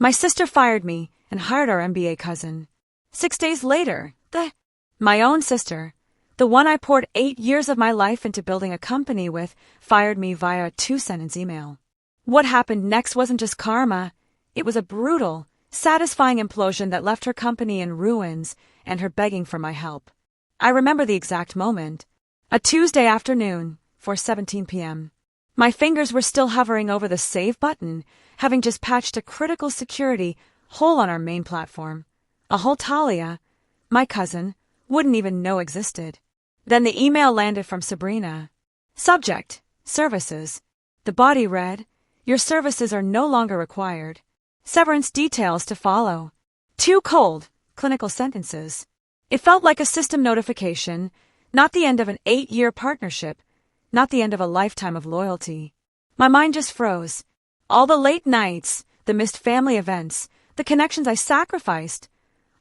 My sister fired me and hired our MBA cousin. 6 days later, my own sister, the one I poured 8 years of my life into building a company with, fired me via a 2-sentence email. What happened next wasn't just karma. It was a brutal, satisfying implosion that left her company in ruins and her begging for my help. I remember the exact moment. A Tuesday afternoon, 4:17 p.m. My fingers were still hovering over the save button, having just patched a critical security hole on our main platform. A hole Talia, my cousin, wouldn't even know existed. Then the email landed from Sabrina. Subject: Services. The body read, "Your services are no longer required. Severance details to follow." 2 cold, clinical sentences. It felt like a system notification, not the end of an 8-year partnership, not the end of a lifetime of loyalty. My mind just froze. All the late nights, the missed family events, the connections I sacrificed,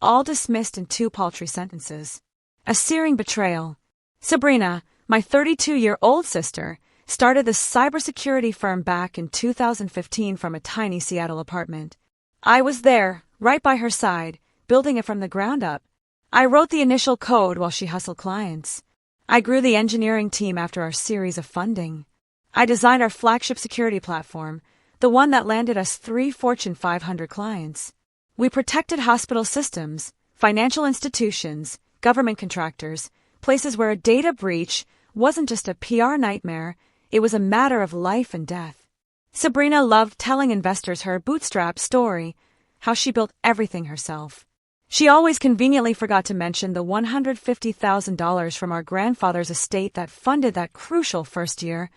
all dismissed in 2 paltry sentences. A searing betrayal. Sabrina, my 32-year-old sister, started the cybersecurity firm back in 2015 from a tiny Seattle apartment. I was there, right by her side, building it from the ground up. I wrote the initial code while she hustled clients. I grew the engineering team after our series of funding. I designed our flagship security platform, the one that landed us 3 Fortune 500 clients. We protected hospital systems, financial institutions, government contractors, places where a data breach wasn't just a PR nightmare, it was a matter of life and death. Sabrina loved telling investors her bootstrap story, how she built everything herself. She always conveniently forgot to mention the $150,000 from our grandfather's estate that funded that crucial first year,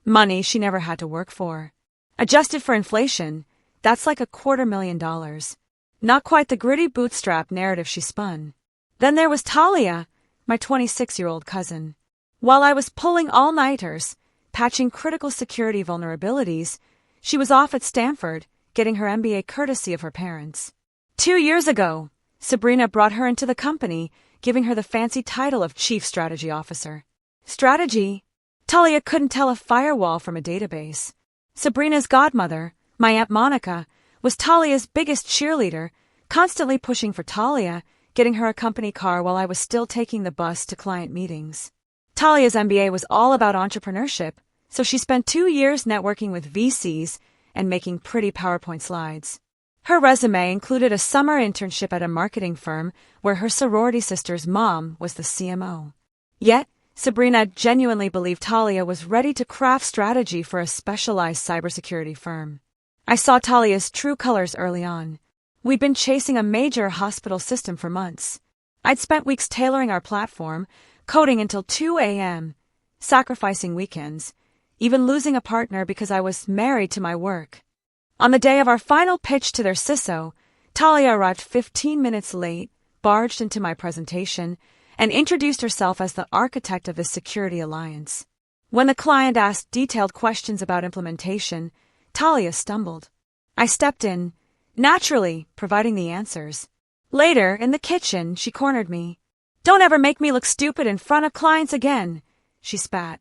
money she never had to work for. Adjusted for inflation, that's like $250,000. Not quite the gritty bootstrap narrative she spun. Then there was Talia, my 26-year-old cousin. While I was pulling all-nighters, patching critical security vulnerabilities, she was off at Stanford, getting her MBA courtesy of her parents. 2 years ago, Sabrina brought her into the company, giving her the fancy title of Chief Strategy Officer. Strategy? Talia couldn't tell a firewall from a database. Sabrina's godmother, my Aunt Monica, was Talia's biggest cheerleader, constantly pushing for Talia, getting her a company car while I was still taking the bus to client meetings. Talia's MBA was all about entrepreneurship, so she spent 2 years networking with VCs and making pretty PowerPoint slides. Her resume included a summer internship at a marketing firm where her sorority sister's mom was the CMO. Yet, Sabrina genuinely believed Talia was ready to craft strategy for a specialized cybersecurity firm. I saw Talia's true colors early on. We'd been chasing a major hospital system for months. I'd spent weeks tailoring our platform, coding until 2 a.m., sacrificing weekends, even losing a partner because I was married to my work. On the day of our final pitch to their CISO, Talia arrived 15 minutes late, barged into my presentation, and introduced herself as the architect of the security alliance. When the client asked detailed questions about implementation, Talia stumbled. I stepped in, naturally providing the answers. Later, in the kitchen, she cornered me. "Don't ever make me look stupid in front of clients again," she spat,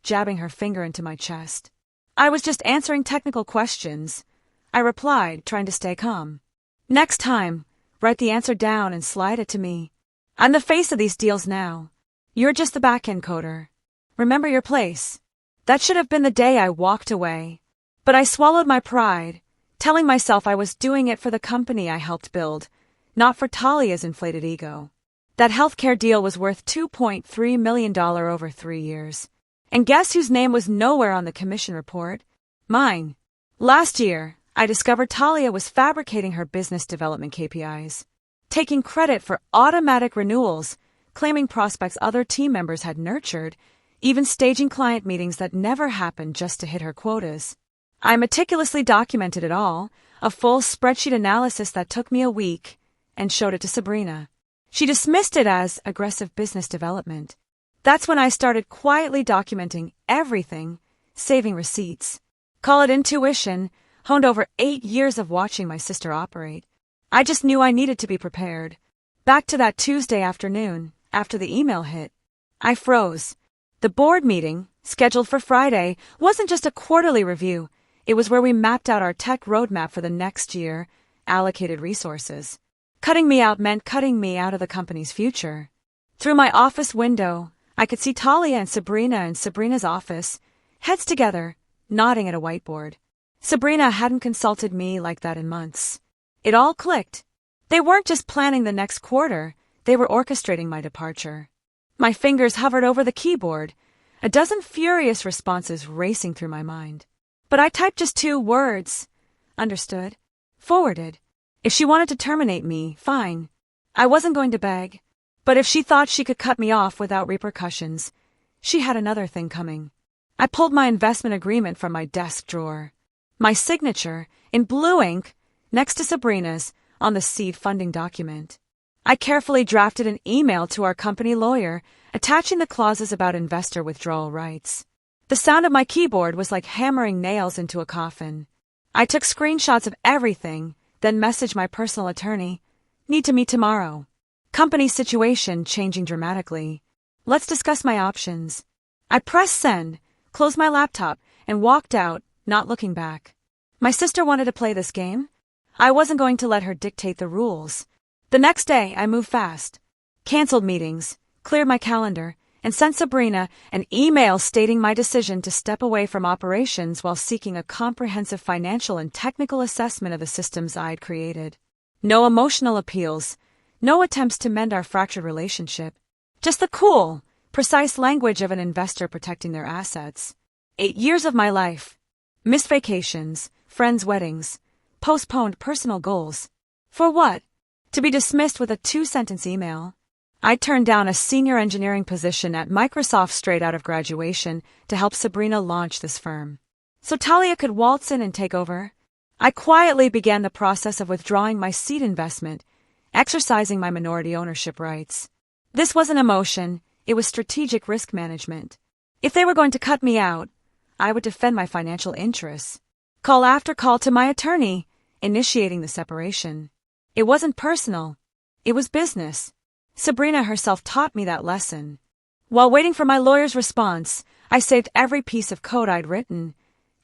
jabbing her finger into my chest. I was just answering technical questions, I replied, trying to stay calm. "Next time, write the answer down and slide it to me. I'm the face of these deals now. You're just the back-end coder. Remember your place." That should have been the day I walked away. But I swallowed my pride, telling myself I was doing it for the company I helped build, not for Talia's inflated ego. That healthcare deal was worth $2.3 million over 3 years. And guess whose name was nowhere on the commission report? Mine. Last year, I discovered Talia was fabricating her business development KPIs, taking credit for automatic renewals, claiming prospects other team members had nurtured, even staging client meetings that never happened just to hit her quotas. I meticulously documented it all, a full spreadsheet analysis that took me a week, and showed it to Sabrina. She dismissed it as aggressive business development. That's when I started quietly documenting everything, saving receipts. Call it intuition, honed over 8 years of watching my sister operate. I just knew I needed to be prepared. Back to that Tuesday afternoon, after the email hit. I froze. The board meeting, scheduled for Friday, wasn't just a quarterly review. It was where we mapped out our tech roadmap for the next year, allocated resources. Cutting me out meant cutting me out of the company's future. Through my office window, I could see Talia and Sabrina in Sabrina's office, heads together, nodding at a whiteboard. Sabrina hadn't consulted me like that in months. It all clicked. They weren't just planning the next quarter, they were orchestrating my departure. My fingers hovered over the keyboard, a dozen furious responses racing through my mind. But I typed just 2 words. Understood. Forwarded. If she wanted to terminate me, fine. I wasn't going to beg. But if she thought she could cut me off without repercussions, she had another thing coming. I pulled my investment agreement from my desk drawer. My signature, in blue ink, next to Sabrina's, on the seed funding document. I carefully drafted an email to our company lawyer, attaching the clauses about investor withdrawal rights. The sound of my keyboard was like hammering nails into a coffin. I took screenshots of everything, then messaged my personal attorney. Need to meet tomorrow. Company situation changing dramatically. Let's discuss my options. I pressed send, closed my laptop, and walked out, not looking back. My sister wanted to play this game. I wasn't going to let her dictate the rules. The next day, I moved fast. Canceled meetings, cleared my calendar, and sent Sabrina an email stating my decision to step away from operations while seeking a comprehensive financial and technical assessment of the systems I'd created. No emotional appeals, no attempts to mend our fractured relationship. Just the cool, precise language of an investor protecting their assets. 8 years of my life. Missed vacations, friends' weddings, postponed personal goals. For what? To be dismissed with a 2-sentence email. I turned down a senior engineering position at Microsoft straight out of graduation to help Sabrina launch this firm. So Talia could waltz in and take over. I quietly began the process of withdrawing my seed investment, exercising my minority ownership rights. This wasn't emotion, it was strategic risk management. If they were going to cut me out, I would defend my financial interests. Call after call to my attorney, initiating the separation. It wasn't personal. It was business. Sabrina herself taught me that lesson. While waiting for my lawyer's response, I saved every piece of code I'd written,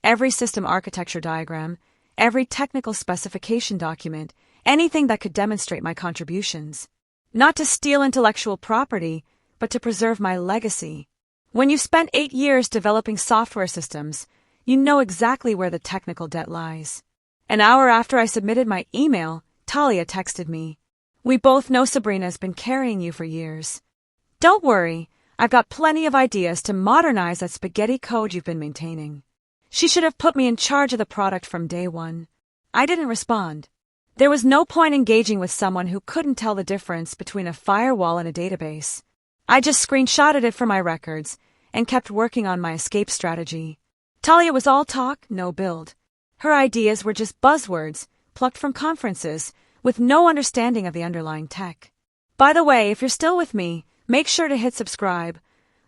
every system architecture diagram, every technical specification document, anything that could demonstrate my contributions. Not to steal intellectual property, but to preserve my legacy. When you've spent 8 years developing software systems, you know exactly where the technical debt lies. An hour after I submitted my email, Talia texted me. We both know Sabrina's been carrying you for years. Don't worry, I've got plenty of ideas to modernize that spaghetti code you've been maintaining. She should have put me in charge of the product from day one. I didn't respond. There was no point engaging with someone who couldn't tell the difference between a firewall and a database. I just screenshotted it for my records and kept working on my escape strategy. Talia was all talk, no build. Her ideas were just buzzwords, plucked from conferences, with no understanding of the underlying tech. By the way, if you're still with me, make sure to hit subscribe.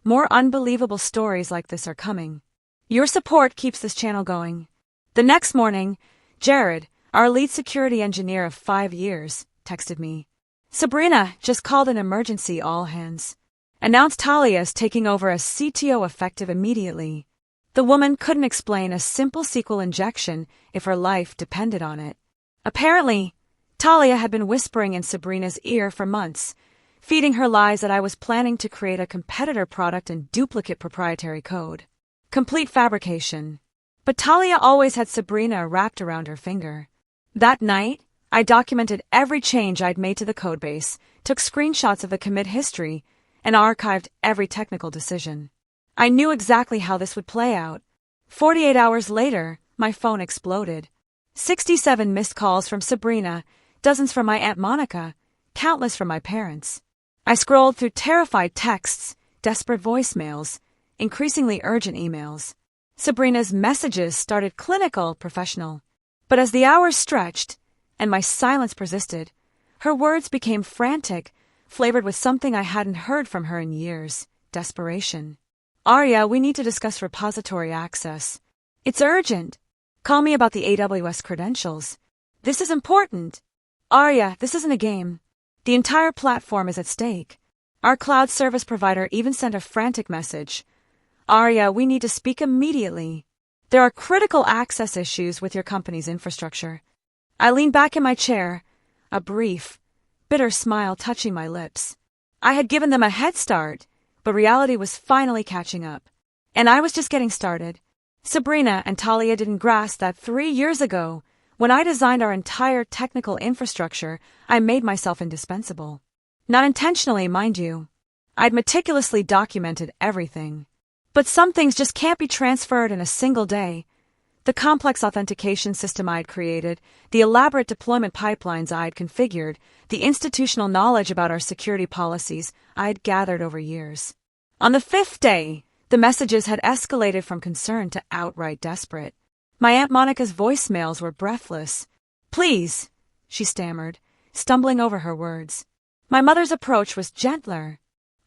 More unbelievable stories like this are coming. Your support keeps this channel going. The next morning, Jared, our lead security engineer of 5 years, texted me. Sabrina just called an emergency all hands. Announced Talia is taking over as CTO effective immediately. The woman couldn't explain a simple SQL injection if her life depended on it. Apparently, Talia had been whispering in Sabrina's ear for months, feeding her lies that I was planning to create a competitor product and duplicate proprietary code. Complete fabrication. But Talia always had Sabrina wrapped around her finger. That night, I documented every change I'd made to the codebase, took screenshots of the commit history, and archived every technical decision. I knew exactly how this would play out. 48 hours later, my phone exploded. 67 missed calls from Sabrina, dozens from my Aunt Monica, countless from my parents. I scrolled through terrified texts, desperate voicemails, increasingly urgent emails. Sabrina's messages started clinical, professional. But as the hours stretched, and my silence persisted, her words became frantic, flavored with something I hadn't heard from her in years, desperation. Arya, we need to discuss repository access. It's urgent. Call me about the AWS credentials. This is important. Arya, this isn't a game. The entire platform is at stake. Our cloud service provider even sent a frantic message. Arya, we need to speak immediately. There are critical access issues with your company's infrastructure. I leaned back in my chair, a brief, bitter smile touching my lips. I had given them a head start, but reality was finally catching up. And I was just getting started. Sabrina and Talia didn't grasp that 3 years ago, when I designed our entire technical infrastructure, I made myself indispensable. Not intentionally, mind you. I'd meticulously documented everything. But some things just can't be transferred in a single day. The complex authentication system I'd created, the elaborate deployment pipelines I'd configured, the institutional knowledge about our security policies I'd gathered over years. On the 5th day, the messages had escalated from concern to outright desperate. My Aunt Monica's voicemails were breathless. "Please," she stammered, stumbling over her words. My mother's approach was gentler.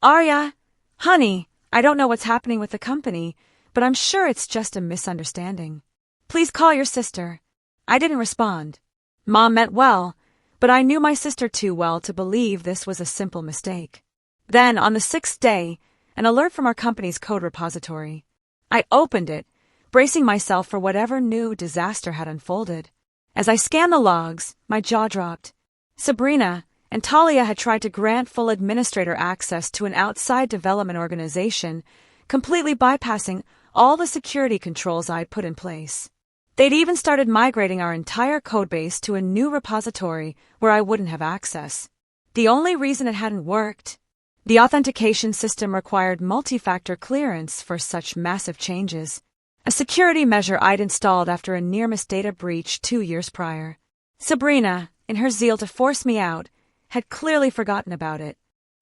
"Arya, honey, I don't know what's happening with the company, but I'm sure it's just a misunderstanding. Please call your sister." I didn't respond. Mom meant well, but I knew my sister too well to believe this was a simple mistake. Then, on the 6th day, an alert from our company's code repository. I opened it, bracing myself for whatever new disaster had unfolded. As I scanned the logs, my jaw dropped. Sabrina and Talia had tried to grant full administrator access to an outside development organization, completely bypassing all the security controls I'd put in place. They'd even started migrating our entire codebase to a new repository where I wouldn't have access. The only reason it hadn't worked? The authentication system required multi-factor clearance for such massive changes, a security measure I'd installed after a near-miss data breach 2 years prior. Sabrina, in her zeal to force me out, had clearly forgotten about it.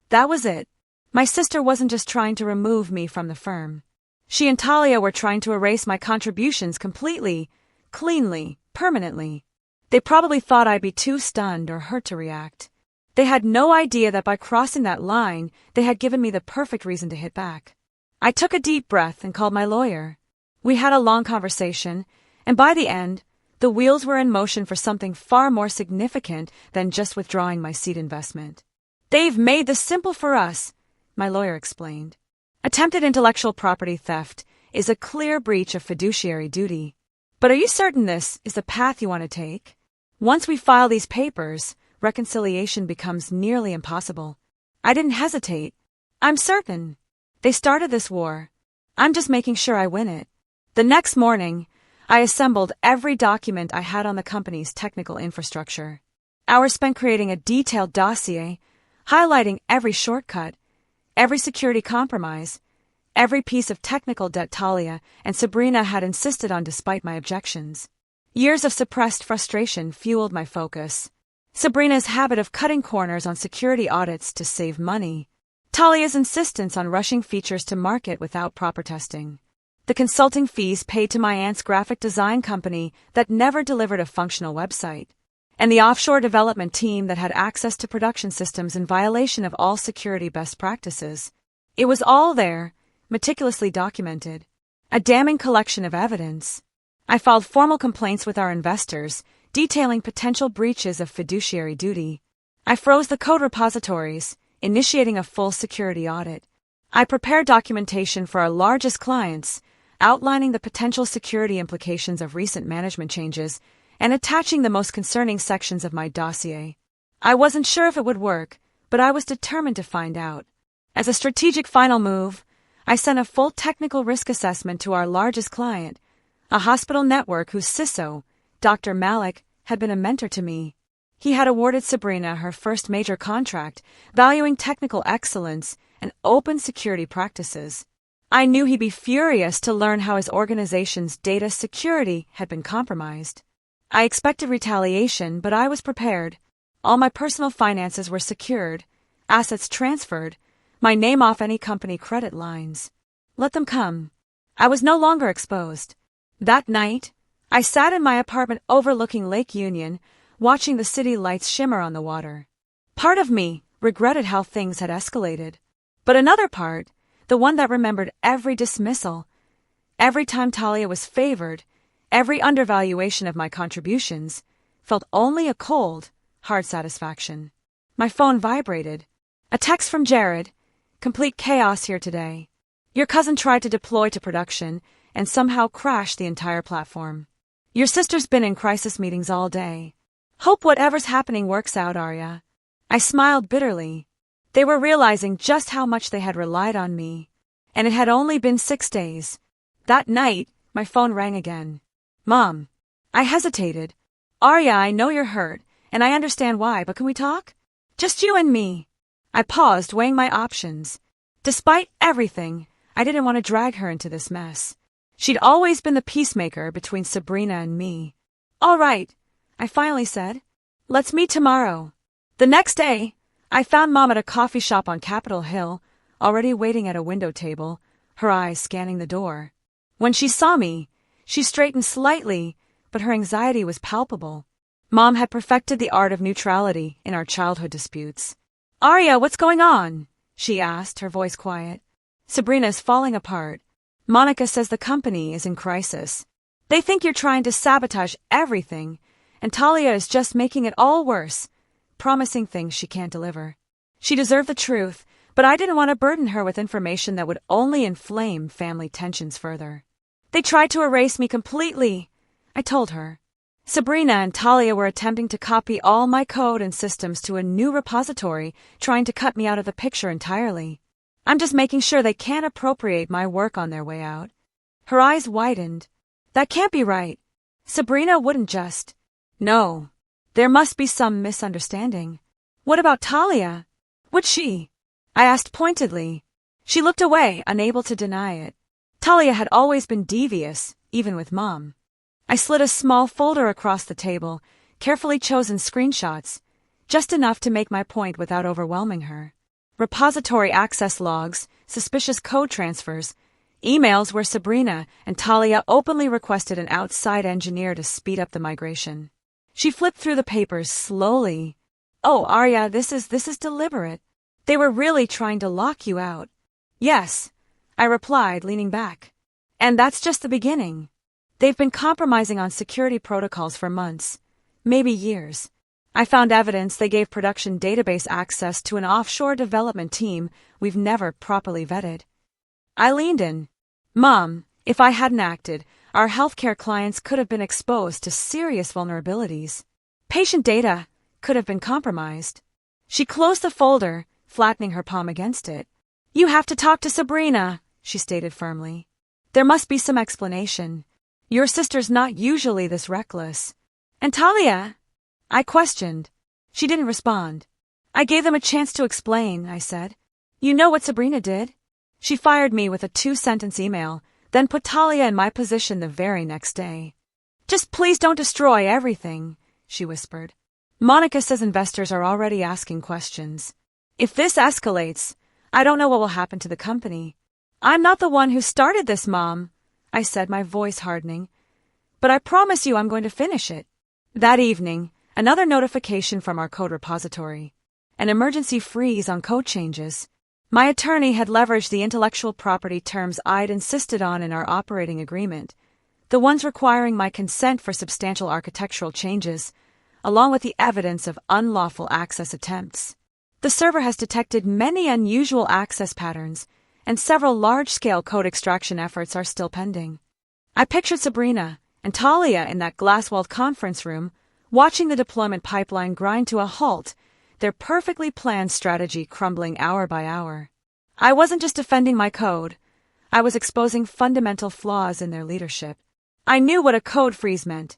That was it. My sister wasn't just trying to remove me from the firm. She and Talia were trying to erase my contributions completely, cleanly, permanently. They probably thought I'd be too stunned or hurt to react. They had no idea that by crossing that line, they had given me the perfect reason to hit back. I took a deep breath and called my lawyer. We had a long conversation, and by the end, the wheels were in motion for something far more significant than just withdrawing my seed investment. "They've made this simple for us," my lawyer explained. "Attempted intellectual property theft is a clear breach of fiduciary duty. But are you certain this is the path you want to take? Once we file these papers, reconciliation becomes nearly impossible." I didn't hesitate. "I'm certain. They started this war. I'm just making sure I win it." The next morning, I assembled every document I had on the company's technical infrastructure. Hours spent creating a detailed dossier, highlighting every shortcut, every security compromise, every piece of technical debt Talia and Sabrina had insisted on despite my objections. Years of suppressed frustration fueled my focus. Sabrina's habit of cutting corners on security audits to save money. Talia's insistence on rushing features to market without proper testing. The consulting fees paid to my aunt's graphic design company that never delivered a functional website. And the offshore development team that had access to production systems in violation of all security best practices. It was all there, meticulously documented. A damning collection of evidence. I filed formal complaints with our investors, detailing potential breaches of fiduciary duty. I froze the code repositories, initiating a full security audit. I prepared documentation for our largest clients, outlining the potential security implications of recent management changes and attaching the most concerning sections of my dossier. I wasn't sure if it would work, but I was determined to find out. As a strategic final move, I sent a full technical risk assessment to our largest client, a hospital network whose CISO, Dr. Malik, had been a mentor to me. He had awarded Sabrina her first major contract, valuing technical excellence and open security practices. I knew he'd be furious to learn how his organization's data security had been compromised. I expected retaliation, but I was prepared. All my personal finances were secured, assets transferred, my name off any company credit lines. Let them come. I was no longer exposed. That night, I sat in my apartment overlooking Lake Union, watching the city lights shimmer on the water. Part of me regretted how things had escalated. But another part, the one that remembered every dismissal, every time Talia was favored, every undervaluation of my contributions, felt only a cold, hard satisfaction. My phone vibrated. A text from Jared. "Complete chaos here today. Your cousin tried to deploy to production and somehow crashed the entire platform. Your sister's been in crisis meetings all day. Hope whatever's happening works out, Arya. I smiled bitterly. They were realizing just how much they had relied on me. And it had only been 6 days. That night, my phone rang again. Mom. I hesitated. Arya, I know you're hurt, and I understand why, but can we talk? Just you and me. I paused, weighing my options. Despite everything, I didn't want to drag her into this mess. She'd always been the peacemaker between Sabrina and me. All right, I finally said. Let's meet tomorrow. The next day, I found Mom at a coffee shop on Capitol Hill, already waiting at a window table, her eyes scanning the door. When she saw me, she straightened slightly, but her anxiety was palpable. Mom had perfected the art of neutrality in our childhood disputes. Arya, what's going on? She asked, her voice quiet. Sabrina's falling apart. Monica says the company is in crisis. They think you're trying to sabotage everything, and Talia is just making it all worse, promising things she can't deliver. She deserved the truth, but I didn't want to burden her with information that would only inflame family tensions further. They tried to erase me completely, I told her. Sabrina and Talia were attempting to copy all my code and systems to a new repository, trying to cut me out of the picture entirely. I'm just making sure they can't appropriate my work on their way out. Her eyes widened. That can't be right. Sabrina wouldn't just. No. There must be some misunderstanding. What about Talia? Would she? I asked pointedly. She looked away, unable to deny it. Talia had always been devious, even with Mom. I slid a small folder across the table, carefully chosen screenshots, just enough to make my point without overwhelming her. Repository access logs, suspicious code transfers, emails where Sabrina and Talia openly requested an outside engineer to speed up the migration. She flipped through the papers slowly. Oh, Arya, this is deliberate. They were really trying to lock you out. Yes, I replied, leaning back. And that's just the beginning. They've been compromising on security protocols for months, maybe years. I found evidence they gave production database access to an offshore development team we've never properly vetted. I leaned in. Mom, if I hadn't acted, our healthcare clients could have been exposed to serious vulnerabilities. Patient data could have been compromised. She closed the folder, flattening her palm against it. You have to talk to Sabrina, she stated firmly. There must be some explanation. Your sister's not usually this reckless. And Talia? I questioned. She didn't respond. I gave them a chance to explain, I said. You know what Sabrina did? She fired me with a 2-sentence email, then put Talia in my position the very next day. Just please don't destroy everything, she whispered. Monica says investors are already asking questions. If this escalates, I don't know what will happen to the company. I'm not the one who started this, Mom, I said, my voice hardening. But I promise you I'm going to finish it. That evening, another notification from our code repository. An emergency freeze on code changes. My attorney had leveraged the intellectual property terms I'd insisted on in our operating agreement, the ones requiring my consent for substantial architectural changes, along with the evidence of unlawful access attempts. The server has detected many unusual access patterns, and several large-scale code extraction efforts are still pending. I pictured Sabrina and Talia in that glass-walled conference room, watching the deployment pipeline grind to a halt, their perfectly planned strategy crumbling hour by hour. I wasn't just defending my code. I was exposing fundamental flaws in their leadership. I knew what a code freeze meant.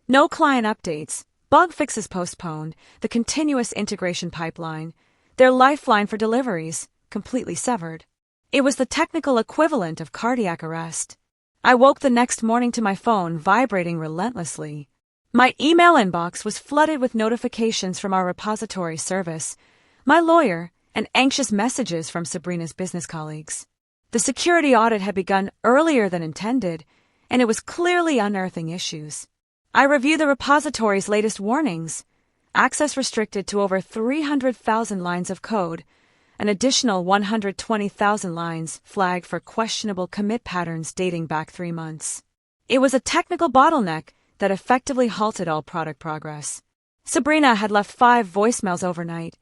No client updates, bug fixes postponed, the continuous integration pipeline, their lifeline for deliveries, completely severed. It was the technical equivalent of cardiac arrest. I woke the next morning to my phone vibrating relentlessly. My email inbox was flooded with notifications from our repository service, my lawyer, and anxious messages from Sabrina's business colleagues. The security audit had begun earlier than intended, and it was clearly unearthing issues. I reviewed the repository's latest warnings. Access restricted to over 300,000 lines of code, an additional 120,000 lines flagged for questionable commit patterns dating back 3 months. It was a technical bottleneck that effectively halted all product progress. Sabrina had left 5 voicemails overnight,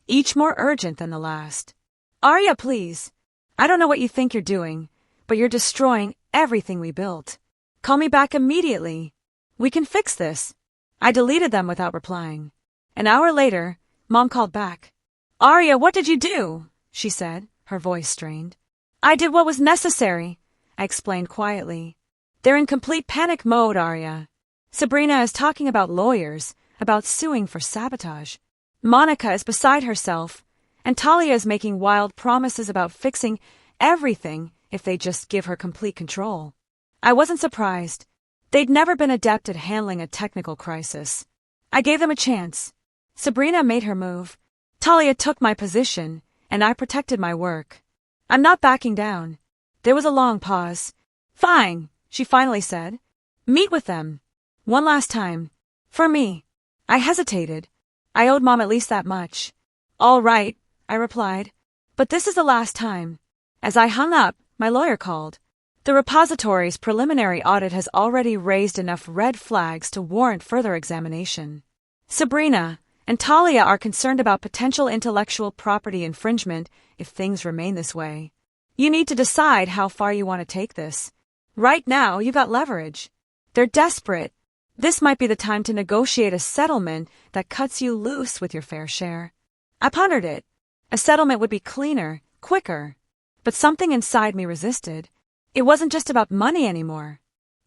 each more urgent than the last. Arya, please. I don't know what you think you're doing, but you're destroying everything we built. Call me back immediately. We can fix this. I deleted them without replying. An hour later, Mom called back. "Arya, what did you do?" she said, her voice strained. "I did what was necessary," I explained quietly. "They're in complete panic mode, Arya. Sabrina is talking about lawyers, about suing for sabotage. Monica is beside herself, and Talia is making wild promises about fixing everything if they just give her complete control." I wasn't surprised. They'd never been adept at handling a technical crisis. I gave them a chance. Sabrina made her move. Talia took my position, and I protected my work. "I'm not backing down." There was a long pause. "Fine," she finally said. "Meet with them. One last time. For me." I hesitated. I owed Mom at least that much. "All right," I replied. "But this is the last time." As I hung up, my lawyer called. "The repository's preliminary audit has already raised enough red flags to warrant further examination. Sabrina and Talia are concerned about potential intellectual property infringement if things remain this way. You need to decide how far you want to take this. Right now, you've got leverage. They're desperate. This might be the time to negotiate a settlement that cuts you loose with your fair share." I pondered it. A settlement would be cleaner, quicker. But something inside me resisted. It wasn't just about money anymore.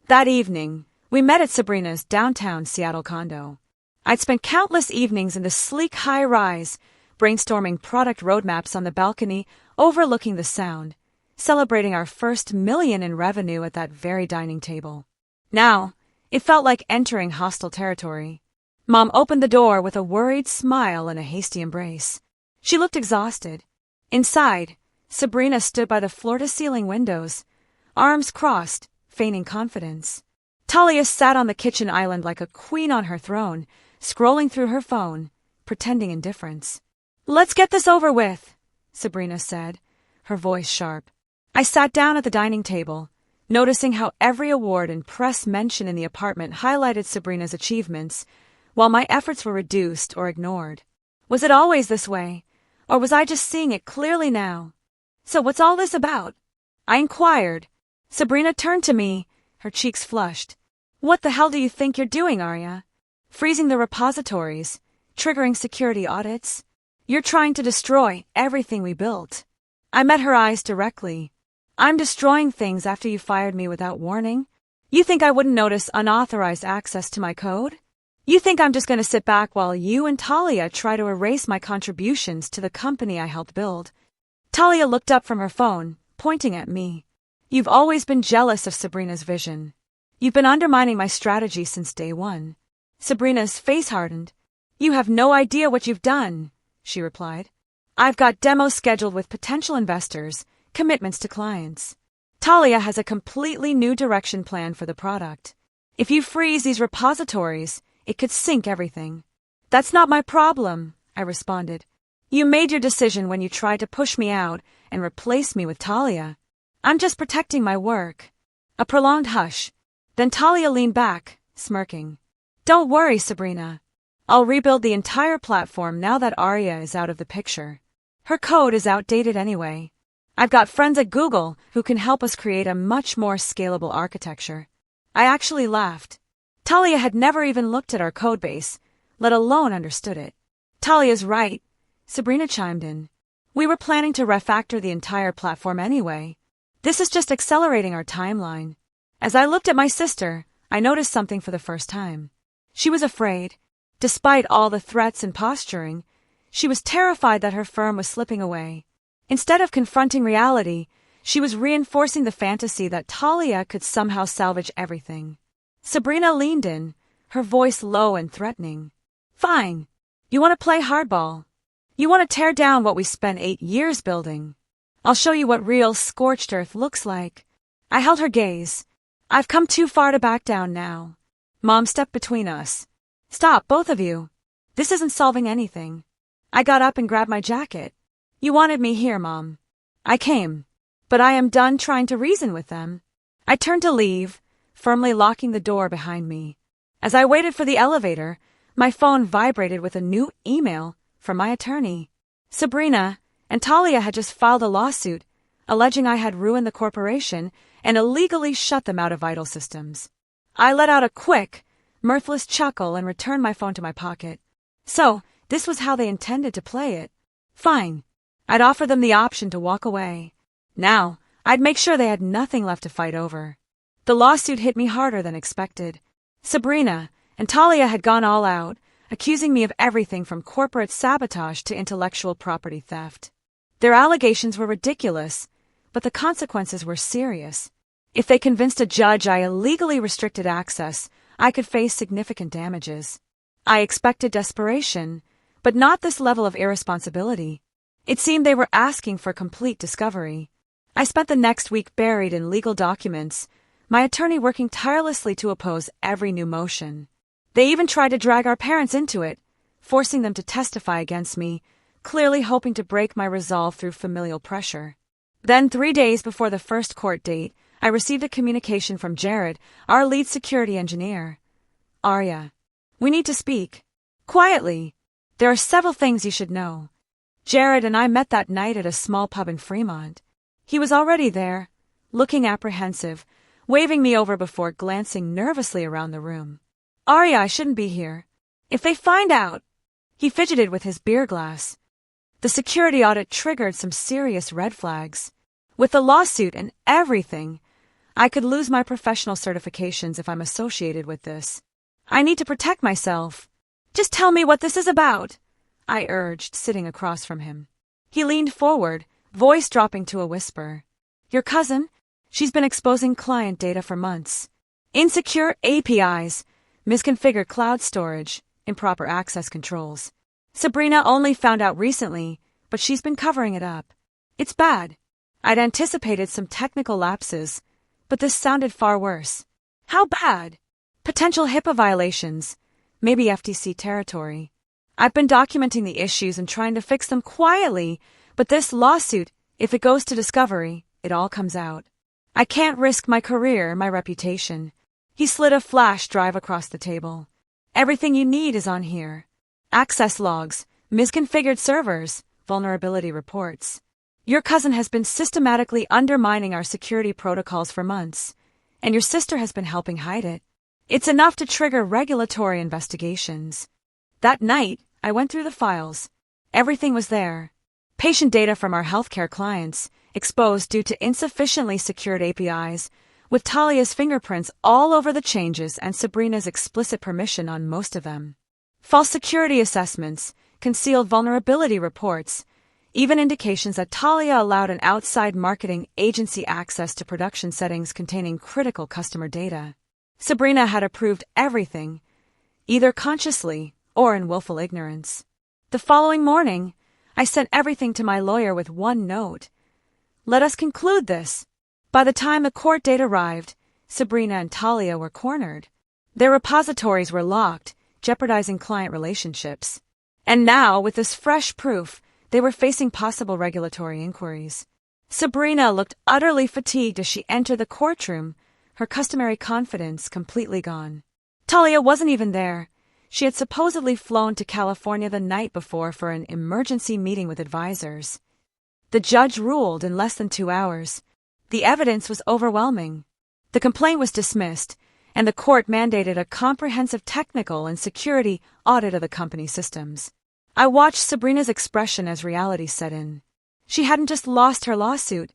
That evening, we met at Sabrina's downtown Seattle condo. I'd spent countless evenings in the sleek high-rise, brainstorming product roadmaps on the balcony overlooking the Sound, celebrating our first $1 million in revenue at that very dining table. Now, it felt like entering hostile territory. Mom opened the door with a worried smile and a hasty embrace. She looked exhausted. Inside, Sabrina stood by the floor-to-ceiling windows, arms crossed, feigning confidence. Talia sat on the kitchen island like a queen on her throne, scrolling through her phone, pretending indifference. "Let's get this over with," Sabrina said, her voice sharp. I sat down at the dining table, noticing how every award and press mention in the apartment highlighted Sabrina's achievements, while my efforts were reduced or ignored. Was it always this way, or was I just seeing it clearly now? "So what's all this about?" I inquired. Sabrina turned to me, her cheeks flushed. "What the hell do you think you're doing, Arya? Freezing the repositories, triggering security audits? You're trying to destroy everything we built." I met her eyes directly. "I'm destroying things after you fired me without warning? You think I wouldn't notice unauthorized access to my code? You think I'm just going to sit back while you and Talia try to erase my contributions to the company I helped build?" Talia looked up from her phone, pointing at me. "You've always been jealous of Sabrina's vision. You've been undermining my strategy since day one." Sabrina's face hardened. "You have no idea what you've done," she replied. "I've got demos scheduled with potential investors, commitments to clients. Talia has a completely new direction plan for the product. If you freeze these repositories, it could sink everything." "That's not my problem," I responded. "You made your decision when you tried to push me out and replace me with Talia. I'm just protecting my work." A prolonged hush. Then Talia leaned back, smirking. "Don't worry, Sabrina. I'll rebuild the entire platform now that Arya is out of the picture. Her code is outdated anyway. I've got friends at Google who can help us create a much more scalable architecture." I actually laughed. Talia had never even looked at our codebase, let alone understood it. "Talia's right," Sabrina chimed in. "We were planning to refactor the entire platform anyway. This is just accelerating our timeline." As I looked at my sister, I noticed something for the first time. She was afraid. Despite all the threats and posturing, she was terrified that her firm was slipping away. Instead of confronting reality, she was reinforcing the fantasy that Talia could somehow salvage everything. Sabrina leaned in, her voice low and threatening. "Fine. You want to play hardball? You want to tear down what we spent 8 years building? I'll show you what real scorched earth looks like." I held her gaze. "I've come too far to back down now." Mom stepped between us. "Stop, both of you. This isn't solving anything." I got up and grabbed my jacket. "You wanted me here, Mom. I came. But I am done trying to reason with them." I turned to leave, firmly locking the door behind me. As I waited for the elevator, my phone vibrated with a new email from my attorney. Sabrina and Talia had just filed a lawsuit, alleging I had ruined the corporation and illegally shut them out of vital systems. I let out a quick, mirthless chuckle and returned my phone to my pocket. So, this was how they intended to play it. Fine. I'd offer them the option to walk away. Now, I'd make sure they had nothing left to fight over. The lawsuit hit me harder than expected. Sabrina and Talia had gone all out, accusing me of everything from corporate sabotage to intellectual property theft. Their allegations were ridiculous, but the consequences were serious. If they convinced a judge I illegally restricted access, I could face significant damages. I expected desperation, but not this level of irresponsibility. It seemed they were asking for complete discovery. I spent the next week buried in legal documents, my attorney working tirelessly to oppose every new motion. They even tried to drag our parents into it, forcing them to testify against me, clearly hoping to break my resolve through familial pressure. Then, 3 days before the first court date, I received a communication from Jared, our lead security engineer. Arya, we need to speak. Quietly. There are several things you should know. Jared and I met that night at a small pub in Fremont. He was already there, looking apprehensive, waving me over before glancing nervously around the room. Arya, I shouldn't be here. If they find out... He fidgeted with his beer glass. The security audit triggered some serious red flags. With the lawsuit and everything, I could lose my professional certifications if I'm associated with this. I need to protect myself. Just tell me what this is about, I urged, sitting across from him. He leaned forward, voice dropping to a whisper. Your cousin? She's been exposing client data for months. Insecure APIs, misconfigured cloud storage, improper access controls. Sabrina only found out recently, but she's been covering it up. It's bad. I'd anticipated some technical lapses, but this sounded far worse. How bad? Potential HIPAA violations, maybe FTC territory. I've been documenting the issues and trying to fix them quietly, but this lawsuit, if it goes to discovery, it all comes out. I can't risk my career, my reputation. He slid a flash drive across the table. Everything you need is on here. Access logs, misconfigured servers, vulnerability reports. Your cousin has been systematically undermining our security protocols for months, and your sister has been helping hide it. It's enough to trigger regulatory investigations. That night, I went through the files. Everything was there. Patient data from our healthcare clients, exposed due to insufficiently secured APIs, with Talia's fingerprints all over the changes and Sabrina's explicit permission on most of them. False security assessments, concealed vulnerability reports, even indications that Talia allowed an outside marketing agency access to production settings containing critical customer data. Sabrina had approved everything, either consciously or in willful ignorance. The following morning, I sent everything to my lawyer with one note. Let us conclude this. By the time the court date arrived, Sabrina and Talia were cornered. Their repositories were locked, jeopardizing client relationships. And now, with this fresh proof, they were facing possible regulatory inquiries. Sabrina looked utterly fatigued as she entered the courtroom, her customary confidence completely gone. Talia wasn't even there. She had supposedly flown to California the night before for an emergency meeting with advisors. The judge ruled in less than 2 hours. The evidence was overwhelming. The complaint was dismissed, and the court mandated a comprehensive technical and security audit of the company's systems. I watched Sabrina's expression as reality set in. She hadn't just lost her lawsuit,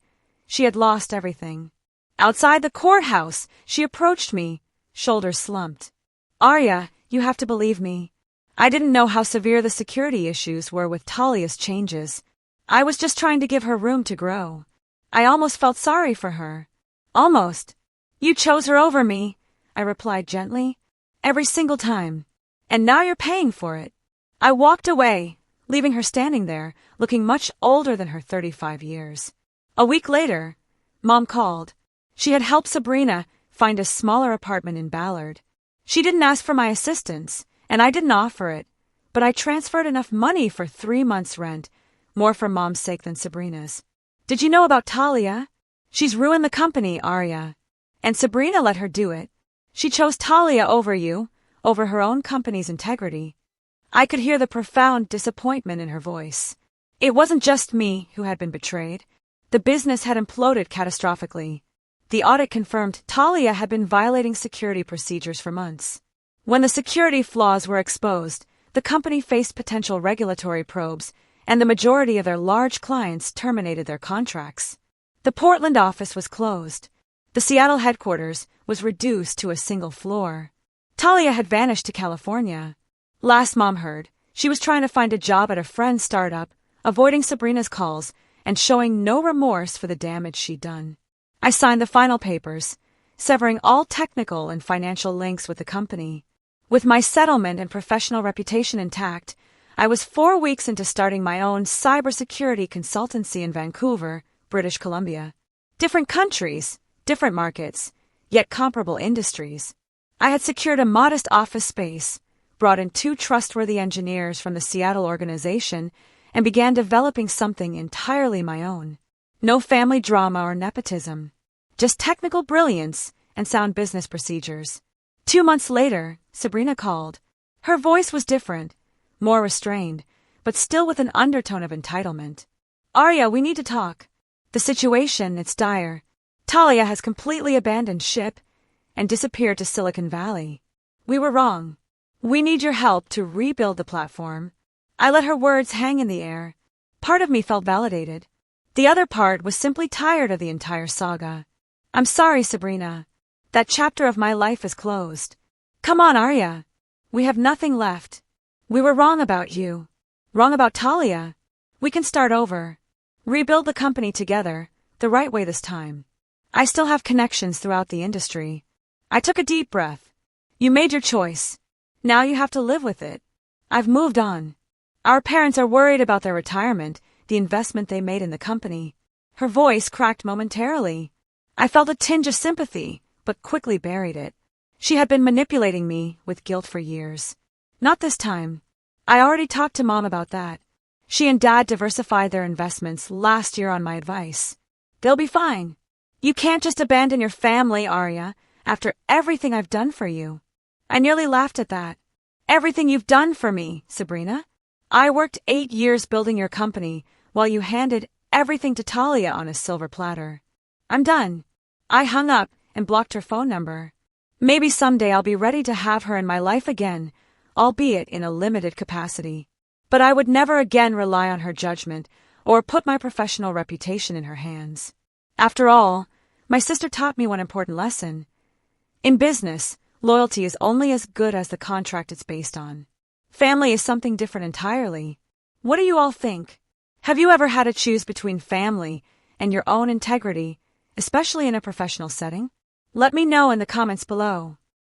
she had lost everything. Outside the courthouse, she approached me, shoulders slumped. Arya, you have to believe me. I didn't know how severe the security issues were with Talia's changes. I was just trying to give her room to grow. I almost felt sorry for her. Almost. You chose her over me, I replied gently. Every single time. And now you're paying for it. I walked away, leaving her standing there, looking much older than her 35 years. A week later, Mom called. She had helped Sabrina find a smaller apartment in Ballard. She didn't ask for my assistance, and I didn't offer it, but I transferred enough money for 3 months' rent, more for Mom's sake than Sabrina's. Did you know about Talia? She's ruined the company, Arya. And Sabrina let her do it. She chose Talia over you, over her own company's integrity. I could hear the profound disappointment in her voice. It wasn't just me who had been betrayed. The business had imploded catastrophically. The audit confirmed Talia had been violating security procedures for months. When the security flaws were exposed, the company faced potential regulatory probes, and the majority of their large clients terminated their contracts. The Portland office was closed. The Seattle headquarters was reduced to a single floor. Talia had vanished to California. Last Mom heard, she was trying to find a job at a friend's startup, avoiding Sabrina's calls and showing no remorse for the damage she'd done. I signed the final papers, severing all technical and financial links with the company. With my settlement and professional reputation intact, I was 4 weeks into starting my own cybersecurity consultancy in Vancouver, British Columbia. Different countries, different markets, yet comparable industries. I had secured a modest office space, brought in 2 trustworthy engineers from the Seattle organization, and began developing something entirely my own. No family drama or nepotism, just technical brilliance and sound business procedures. 2 months later, Sabrina called. Her voice was different, more restrained, but still with an undertone of entitlement. Arya, we need to talk. The situation, it's dire. Talia has completely abandoned ship and disappeared to Silicon Valley. We were wrong. We need your help to rebuild the platform. I let her words hang in the air. Part of me felt validated. The other part was simply tired of the entire saga. I'm sorry, Sabrina. That chapter of my life is closed. Come on, Arya. We have nothing left. We were wrong about you. Wrong about Talia. We can start over. Rebuild the company together, the right way this time. I still have connections throughout the industry. I took a deep breath. You made your choice. Now you have to live with it. I've moved on. Our parents are worried about their retirement, the investment they made in the company. Her voice cracked momentarily. I felt a tinge of sympathy, but quickly buried it. She had been manipulating me with guilt for years. Not this time. I already talked to Mom about that. She and Dad diversified their investments last year on my advice. They'll be fine. You can't just abandon your family, Arya, after everything I've done for you. I nearly laughed at that. Everything you've done for me, Sabrina. I worked 8 years building your company while you handed everything to Talia on a silver platter. I'm done. I hung up and blocked her phone number. Maybe someday I'll be ready to have her in my life again, albeit in a limited capacity. But I would never again rely on her judgment or put my professional reputation in her hands. After all, my sister taught me one important lesson. In business, loyalty is only as good as the contract it's based on. Family is something different entirely. What do you all think? Have you ever had to choose between family and your own integrity, especially in a professional setting? Let me know in the comments below.